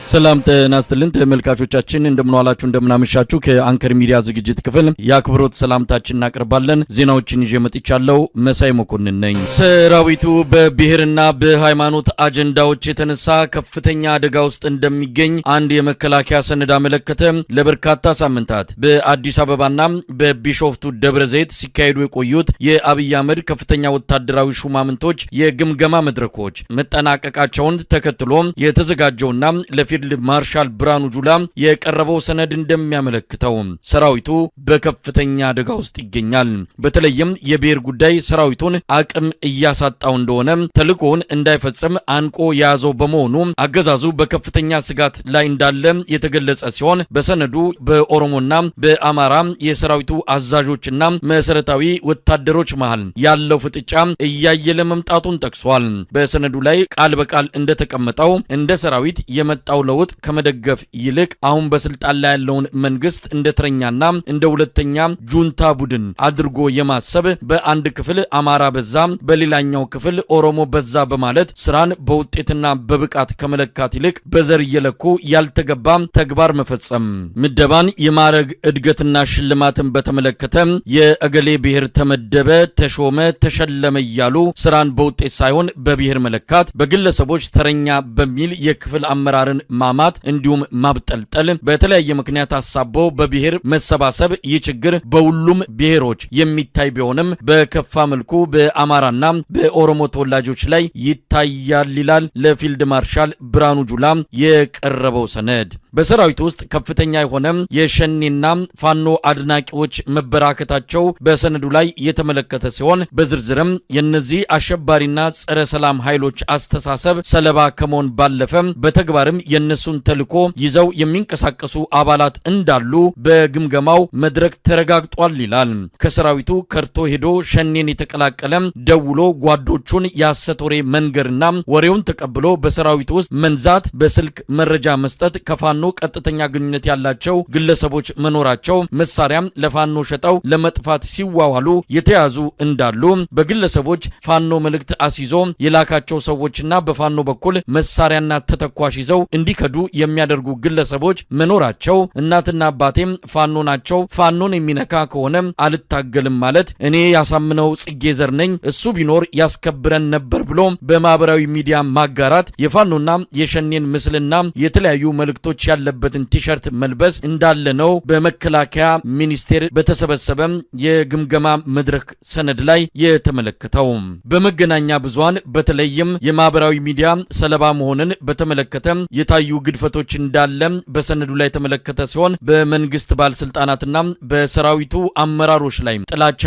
ሰላም ጤና ይስጥልን ተመልካቾቻችን እንደምንዋላችሁ እንደምናመሻችሁ ከአንከር ሚዲያ ዝግጅት ክፍል የአክብሮት ሰላምታችንን እናቀርባለን። ዜናዎችን ይዤ መጥቻለሁ። መሳይ መኮንን ነኝ። ሰራዊቱ በብሔርና በሃይማኖት አጀንዳዎች የተነሳ ከፍተኛ አደጋ ውስጥ እንደሚገኝ አንድ የመከላከያ ሰነድ አመለከተ። ለበርካታ ሳምንታት በአዲስ አበባና በቢሾፍቱ ደብረ ዘይት ሲካሄዱ የቆዩት የአብይ አህመድ ከፍተኛ ወታደራዊ ሹማምንቶች የግምገማ መድረኮች መጠናቀቃቸውን ተከትሎ የተዘጋጀውና ለፊልድ ማርሻል ብርሃኑ ጁላ የቀረበው ሰነድ እንደሚያመለክተው ሰራዊቱ በከፍተኛ አደጋ ውስጥ ይገኛል። በተለይም የብሔር ጉዳይ ሰራዊቱን አቅም እያሳጣው እንደሆነ ተልእኮውን እንዳይፈጽም አንቆ የያዘው በመሆኑ አገዛዙ በከፍተኛ ስጋት ላይ እንዳለ የተገለጸ ሲሆን በሰነዱ በኦሮሞና በአማራ የሰራዊቱ አዛዦችና መሰረታዊ ወታደሮች መሃል ያለው ፍጥጫ እያየለ መምጣቱን ጠቅሷል። በሰነዱ ላይ ቃል በቃል እንደተቀመጠው እንደ ሰራዊት የመጣው ለውጥ ከመደገፍ ይልቅ አሁን በስልጣን ላይ ያለውን መንግስት እንደ ተረኛና እንደ ሁለተኛ ጁንታ ቡድን አድርጎ የማሰብ በአንድ ክፍል አማራ በዛ በሌላኛው ክፍል ኦሮሞ በዛ በማለት ስራን በውጤትና በብቃት ከመለካት ይልቅ በዘር እየለኩ ያልተገባ ተግባር መፈጸም፣ ምደባን የማዕረግ እድገትና ሽልማትን በተመለከተ የእገሌ ብሔር ተመደበ፣ ተሾመ፣ ተሸለመ እያሉ ስራን በውጤት ሳይሆን በብሔር መለካት፣ በግለሰቦች ተረኛ በሚል የክፍል አመራርን ማማት እንዲሁም ማብጠልጠል፣ በተለያየ ምክንያት አሳቦ በብሔር መሰባሰብ ይህ ችግር በሁሉም ብሔሮች የሚታይ ቢሆንም በከፋ መልኩ በአማራና በኦሮሞ ተወላጆች ላይ ይታያል ይላል ለፊልድ ማርሻል ብርሃኑ ጁላ የቀረበው ሰነድ። በሰራዊቱ ውስጥ ከፍተኛ የሆነ የሸኔና ፋኖ አድናቂዎች መበራከታቸው በሰነዱ ላይ የተመለከተ ሲሆን በዝርዝርም የነዚህ አሸባሪና ጸረ ሰላም ኃይሎች አስተሳሰብ ሰለባ ከመሆን ባለፈ በተግባርም የነሱን ተልእኮ ይዘው የሚንቀሳቀሱ አባላት እንዳሉ በግምገማው መድረክ ተረጋግጧል ይላል። ከሰራዊቱ ከርቶ ሄዶ ሸኔን የተቀላቀለ ደውሎ ጓዶቹን የሐሰት ወሬ መንገርና ወሬውን ተቀብሎ በሰራዊቱ ውስጥ መንዛት፣ በስልክ መረጃ መስጠት፣ ከፋኖ ቀጥተኛ ግንኙነት ያላቸው ግለሰቦች መኖራቸው መሳሪያም ለፋኖ ሸጠው ለመጥፋት ሲዋዋሉ የተያዙ እንዳሉ፣ በግለሰቦች ፋኖ መልእክት አስይዞ የላካቸው ሰዎችና በፋኖ በኩል መሳሪያና ተተኳሽ ይዘው እንዲከዱ የሚያደርጉ ግለሰቦች መኖራቸው፣ እናትና አባቴም ፋኖ ናቸው፣ ፋኖን የሚነካ ከሆነ አልታገልም ማለት እኔ ያሳምነው ጽጌ ዘር ነኝ፣ እሱ ቢኖር ያስከብረን ነበር ብሎ በማህበራዊ ሚዲያ ማጋራት፣ የፋኖና የሸኔን ምስልና የተለያዩ መልእክቶች ያለበትን ቲሸርት መልበስ እንዳለ ነው በመከላከያ ሚኒስቴር በተሰበሰበ የግምገማ መድረክ ሰነድ ላይ የተመለከተው። በመገናኛ ብዙሃን በተለይም የማህበራዊ ሚዲያ ሰለባ መሆንን በተመለከተ የታዩ ግድፈቶች እንዳለ በሰነዱ ላይ የተመለከተ ሲሆን በመንግስት ባለስልጣናትና በሰራዊቱ አመራሮች ላይ ጥላቻ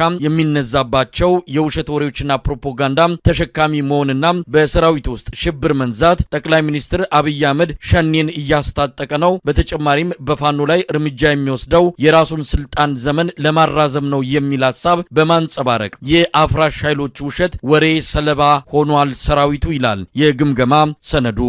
የሚነዛባቸው የውሸት ወሬዎችና ፕሮፓጋንዳ ተሸካሚ መሆንና በሰራዊቱ ውስጥ ሽብር መንዛት፣ ጠቅላይ ሚኒስትር አብይ አህመድ ሸኔን እያስታጠቀ ነው፣ በተጨማሪም በፋኖ ላይ እርምጃ የሚወስደው የራሱን ስልጣን ዘመን ለማራዘም ነው የሚል ሐሳብ በማንጸባረቅ የአፍራሽ ኃይሎች ውሸት ወሬ ሰለባ ሆኗል ሰራዊቱ ይላል የግምገማ ሰነዱ።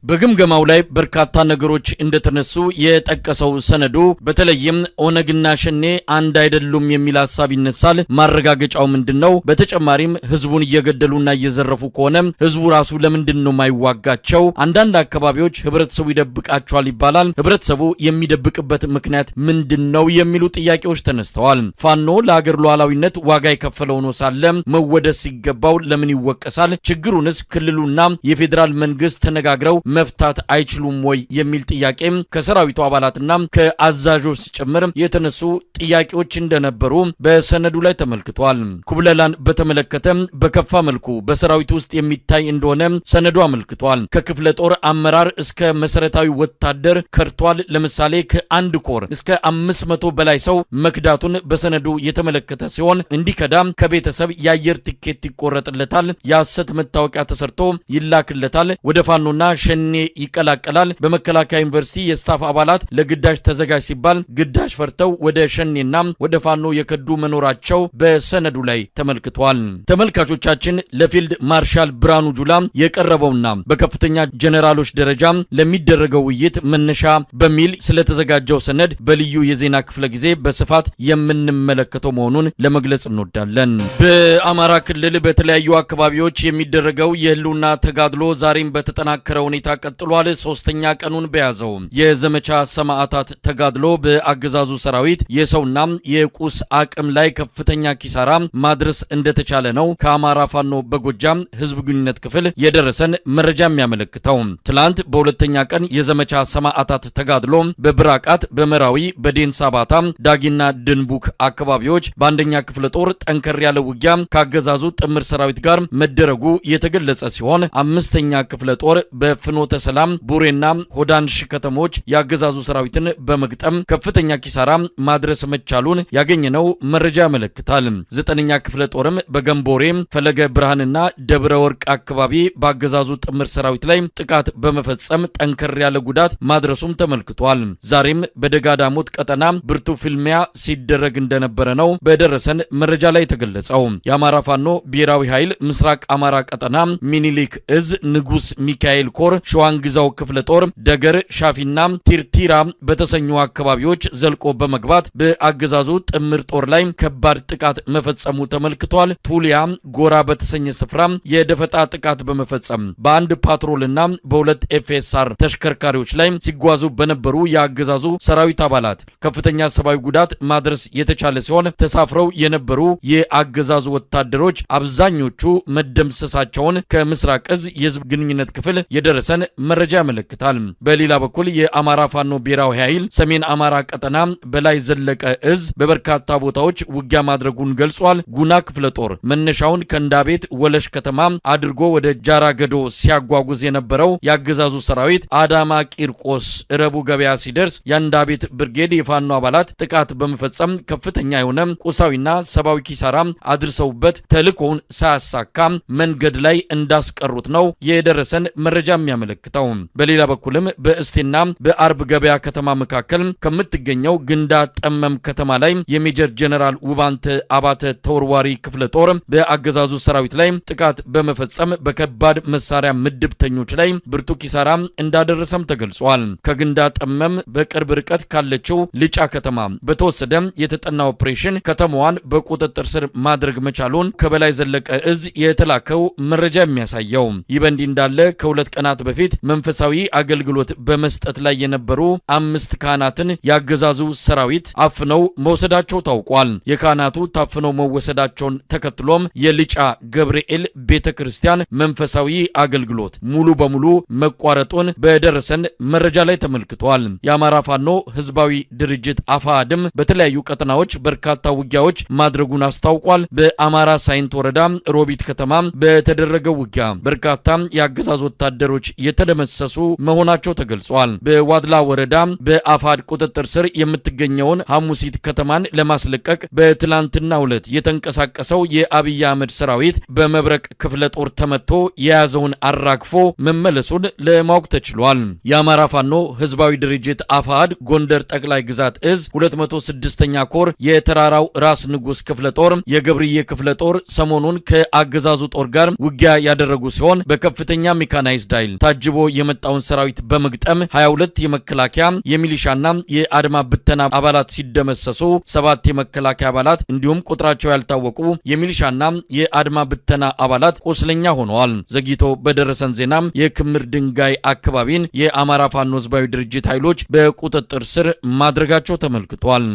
በግምገማው ላይ በርካታ ነገሮች እንደተነሱ የጠቀሰው ሰነዱ በተለይም ኦነግና ሸኔ አንድ አይደሉም የሚል ሐሳብ ይነሳል። ማረጋገጫው ምንድነው? በተጨማሪም ህዝቡን እየገደሉና እየዘረፉ ከሆነ ህዝቡ ራሱ ለምንድን ነው የማይዋጋቸው? አንዳንድ አካባቢዎች ህብረተሰቡ ይደብቃቸዋል ይባላል። ህብረተሰቡ የሚደብቅበት ምክንያት ምንድነው የሚሉ ጥያቄዎች ተነስተዋል። ፋኖ ለሀገር ሉዓላዊነት ዋጋ የከፈለው ነው ሳለ መወደስ ሲገባው ለምን ይወቀሳል? ችግሩንስ ክልሉና የፌዴራል መንግስት ተነጋግረው መፍታት አይችሉም ወይ የሚል ጥያቄ ከሰራዊቱ አባላትና ከአዛዦች ጭምር የተነሱ ጥያቄዎች እንደነበሩ በሰነዱ ላይ ተመልክቷል። ኩብለላን በተመለከተ በከፋ መልኩ በሰራዊቱ ውስጥ የሚታይ እንደሆነ ሰነዱ አመልክቷል። ከክፍለ ጦር አመራር እስከ መሰረታዊ ወታደር ከርቷል። ለምሳሌ ከአንድ ኮር እስከ 500 በላይ ሰው መክዳቱን በሰነዱ የተመለከተ ሲሆን እንዲከዳም ከቤተሰብ የአየር ቲኬት ይቆረጥለታል፣ የሐሰት መታወቂያ ተሰርቶ ይላክለታል፣ ወደ ፋኖና ሸኔ ይቀላቀላል። በመከላከያ ዩኒቨርሲቲ የስታፍ አባላት ለግዳጅ ተዘጋጅ ሲባል ግዳጅ ፈርተው ወደ ሸኔና ወደ ፋኖ የከዱ መኖራቸው በሰነዱ ላይ ተመልክቷል። ተመልካቾቻችን ለፊልድ ማርሻል ብርሃኑ ጁላ የቀረበውና በከፍተኛ ጀነራሎች ደረጃ ለሚደረገው ውይይት መነሻ በሚል ስለተዘጋጀው ሰነድ በልዩ የዜና ክፍለ ጊዜ በስፋት የምንመለከተው መሆኑን ለመግለጽ እንወዳለን። በአማራ ክልል በተለያዩ አካባቢዎች የሚደረገው የህልውና ተጋድሎ ዛሬም በተጠናከረ ሁኔታ ቀጥሏል። 3 አምስተኛ ቀኑን በያዘው የዘመቻ ሰማዕታት ተጋድሎ በአገዛዙ ሰራዊት የሰውና የቁስ አቅም ላይ ከፍተኛ ኪሳራ ማድረስ እንደተቻለ ነው ከአማራ ፋኖ በጎጃም ህዝብ ግንኙነት ክፍል የደረሰን መረጃ የሚያመለክተው። ትላንት በሁለተኛ ቀን የዘመቻ ሰማዕታት ተጋድሎ በብራቃት፣ በመራዊ፣ በዴንሳ ባታ፣ ዳጊና ድንቡክ አካባቢዎች በአንደኛ ክፍለ ጦር ጠንከር ያለ ውጊያ ካገዛዙ ጥምር ሰራዊት ጋር መደረጉ የተገለጸ ሲሆን አምስተኛ ክፍለ ጦር በፍኖተ ሰላም፣ ቡሬና ሆዳንሽ ከተሞች ያገዛዙ ሰራዊትን በመግጠም ከፍተኛ ኪሳራ ማድረስ መቻሉን ያገኘነው መረጃ ያመለክታል። ዘጠነኛ ክፍለ ጦርም በገንቦሬ፣ ፈለገ ብርሃንና ደብረ ወርቅ አካባቢ ባገዛዙ ጥምር ሰራዊት ላይ ጥቃት በመፈጸም ጠንከር ያለ ጉዳት ማድረሱም ተመልክቷል። ዛሬም በደጋዳሞት ቀጠና ብርቱ ፍልሚያ ሲደረግ እንደነበረ ነው በደረሰን መረጃ ላይ ተገለጸው። የአማራ ፋኖ ብሔራዊ ኃይል ምስራቅ አማራ ቀጠና ሚኒሊክ እዝ ንጉስ ሚካኤል ኮር ሸዋንግዛው ክፍለ ጦር ደገር፣ ሻፊና ቲርቲራ በተሰኙ አካባቢዎች ዘልቆ በመግባት በአገዛዙ ጥምር ጦር ላይ ከባድ ጥቃት መፈጸሙ ተመልክቷል። ቱሊያ ጎራ በተሰኘ ስፍራ የደፈጣ ጥቃት በመፈጸም በአንድ ፓትሮልና በሁለት ኤፍኤስአር ተሽከርካሪዎች ላይ ሲጓዙ በነበሩ የአገዛዙ ሰራዊት አባላት ከፍተኛ ሰብአዊ ጉዳት ማድረስ የተቻለ ሲሆን ተሳፍረው የነበሩ የአገዛዙ ወታደሮች አብዛኞቹ መደምሰሳቸውን ከምስራቅ እዝ የህዝብ ግንኙነት ክፍል የደረሰን መረጃ ያመለክታል። በሌላ በኩል የአማራ ፋኖ ብሔራዊ ኃይል ሰሜን አማራ ቀጠና በላይ ዘለቀ እዝ በበርካታ ቦታዎች ውጊያ ማድረጉን ገልጿል። ጉና ክፍለ ጦር መነሻውን ከእንዳቤት ወለሽ ከተማ አድርጎ ወደ ጃራገዶ ሲያጓጉዝ የነበረው የአገዛዙ ሰራዊት አዳማ ቂርቆስ ረቡ ገበያ ሲደርስ የእንዳቤት ብርጌድ የፋኖ አባላት ጥቃት በመፈጸም ከፍተኛ የሆነ ቁሳዊና ሰብአዊ ኪሳራ አድርሰውበት ተልእኮውን ሳያሳካ መንገድ ላይ እንዳስቀሩት ነው የደረሰን መረጃ የሚያመለክተው። በሌላ በኩልም በእስቴና በአርብ ገበያ ከተማ መካከል ከምትገኘው ግንዳ ጠመም ከተማ ላይ የሜጀር ጀነራል ውባንተ አባተ ተወርዋሪ ክፍለ ጦር በአገዛዙ ሰራዊት ላይ ጥቃት በመፈጸም በከባድ መሳሪያ ምድብተኞች ላይ ብርቱ ኪሳራ እንዳደረሰም ተገልጿል። ከግንዳ ጠመም በቅርብ ርቀት ካለችው ልጫ ከተማ በተወሰደ የተጠና ኦፕሬሽን ከተማዋን በቁጥጥር ስር ማድረግ መቻሉን ከበላይ ዘለቀ እዝ የተላከው መረጃ የሚያሳየው። ይህ በእንዲህ እንዳለ ከሁለት ቀናት በፊት መንፈሳዊ አገልግሎት በመስጠት ላይ የነበሩ 5 ካህናትን ያገዛዙ ሰራዊት አፍነው መወሰዳቸው ታውቋል። የካህናቱ ታፍነው መወሰዳቸውን ተከትሎም የልጫ ገብርኤል ቤተክርስቲያን መንፈሳዊ አገልግሎት ሙሉ በሙሉ መቋረጡን በደረሰን መረጃ ላይ ተመልክቷል። የአማራ ፋኖ ህዝባዊ ድርጅት አፋድም በተለያዩ ቀጠናዎች በርካታ ውጊያዎች ማድረጉን አስታውቋል። በአማራ ሳይንት ወረዳ ሮቢት ከተማ በተደረገው ውጊያ በርካታ የአገዛዝ ወታደሮች የተደመሰሱ መሆናቸው ተገልጿል። በዋድላ ወረዳ በአፋድ ቁጥጥር ስር የምትገኘውን ሐሙሲት ከተማን ለማስለቀቅ በትላንትናው ዕለት የተንቀሳቀሰው የአብይ አህመድ ሰራዊት በመብረቅ ክፍለ ጦር ተመቶ የያዘውን አራግፎ መመለሱን ለማወቅ ተችሏል። የአማራ ፋኖ ህዝባዊ ድርጅት አፋድ ጎንደር ጠቅላይ ግዛት እዝ 206ኛ ኮር የተራራው ራስ ንጉስ ክፍለ ጦር የገብርዬ ክፍለ ጦር ሰሞኑን ከአገዛዙ ጦር ጋር ውጊያ ያደረጉ ሲሆን በከፍተኛ ሜካናይዝድ ኃይል ታጅቦ የመጣውን ሰራዊት በመግጠም 22 የመከላከያ የሚሊሻና የአድማ ብተና አባላት ሲደመሰሱ 7 የመከላከያ አባላት እንዲሁም ቁጥራቸው ያልታወቁ የሚሊሻና የአድማ ብተና አባላት ቁስለኛ ሆነዋል። ዘግይቶ በደረሰን ዜናም የክምር ድንጋይ አካባቢን የአማራ ፋኖ ህዝባዊ ድርጅት ኃይሎች በቁጥጥር ስር ማድረጋቸው ተመልክቷል።